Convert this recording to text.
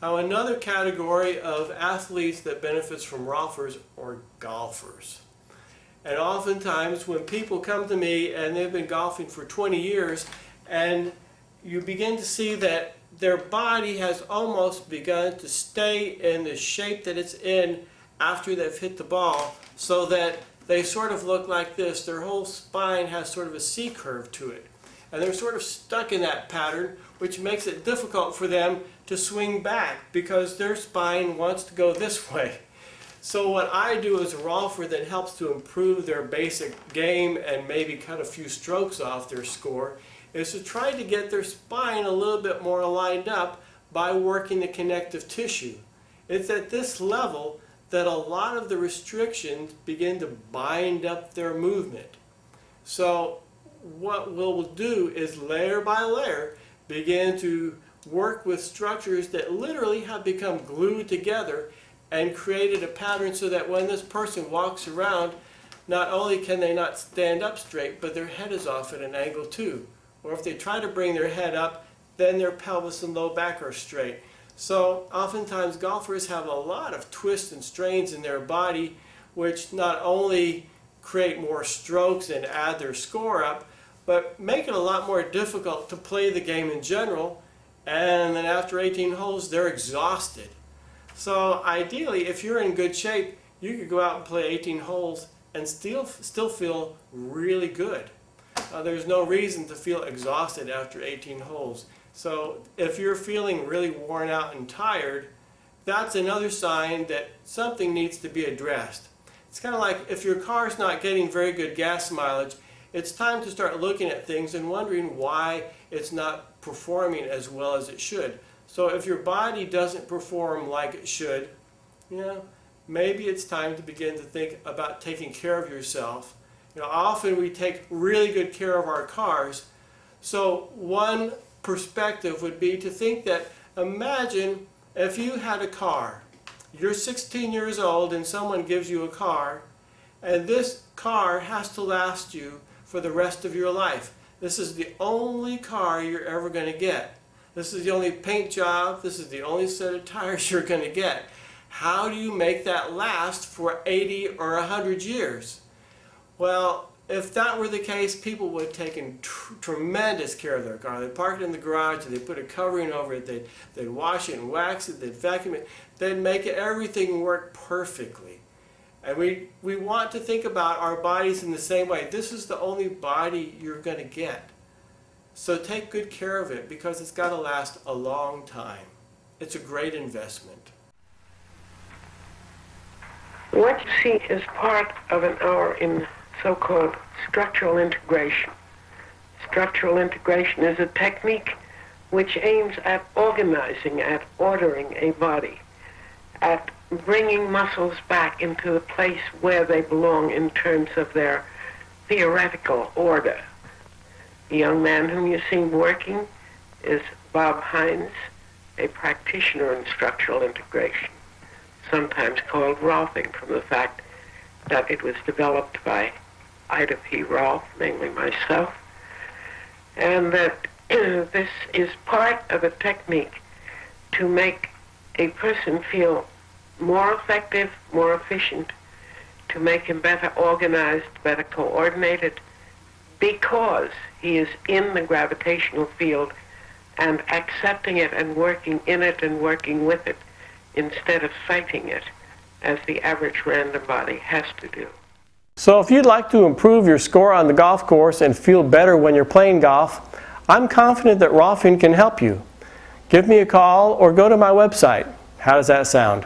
Now, another category of athletes that benefits from Rolfers are golfers. And oftentimes when people come to me and they've been golfing for 20 years and you begin to see that their body has almost begun to stay in the shape that it's in after they've hit the ball, so that they sort of look like this. Their whole spine has sort of a C curve to it. And they're sort of stuck in that pattern, which makes it difficult for them to swing back because their spine wants to go this way. So what I do as a Rolfer that helps to improve their basic game and maybe cut a few strokes off their score is to try to get their spine a little bit more lined up by working the connective tissue. It's at this level that a lot of the restrictions begin to bind up their movement. So what we'll do is layer by layer begin to work with structures that literally have become glued together and created a pattern so that when this person walks around, not only can they not stand up straight, but their head is off at an angle too. Or if they try to bring their head up, then their pelvis and low back are straight. So oftentimes golfers have a lot of twists and strains in their body, which not only create more strokes and add their score up, but make it a lot more difficult to play the game in general. And then after 18 holes, they're exhausted. So ideally, if you're in good shape, you could go out and play 18 holes and still feel really good. There's no reason to feel exhausted after 18 holes. So if you're feeling really worn out and tired, that's another sign that something needs to be addressed. It's kind of like if your car's not getting very good gas mileage, it's time to start looking at things and wondering why it's not performing as well as it should. So if your body doesn't perform like it should, maybe it's time to begin to think about taking care of yourself. Often we take really good care of our cars. So one perspective would be to think that, imagine if you had a car. You're 16 years old and someone gives you a car, and this car has to last you for the rest of your life. This is the only car you're ever going to get. This is the only paint job. This is the only set of tires you're going to get. How do you make that last for 80 or 100 years? Well, if that were the case, people would have taken tremendous care of their car. They'd park it in the garage, they'd put a covering over it, they'd wash it and wax it, they'd vacuum it, they'd make everything work perfectly. And we want to think about our bodies in the same way. This is the only body you're going to get. So take good care of it because it's got to last a long time. It's a great investment. What you see is part of an hour in so-called structural integration. Structural integration is a technique which aims at organizing, at ordering a body, at bringing muscles back into the place where they belong in terms of their theoretical order. The young man whom you see working is Bob Hines, a practitioner in structural integration, sometimes called Rolfing from the fact that it was developed by Ida P. Rolf, namely myself, and that this is part of a technique to make a person feel more effective, more efficient, to make him better organized, better coordinated, because he is in the gravitational field and accepting it and working in it and working with it instead of fighting it, as the average random body has to do. So if you'd like to improve your score on the golf course and feel better when you're playing golf, I'm confident that Rolfing can help you. Give me a call or go to my website. How does that sound?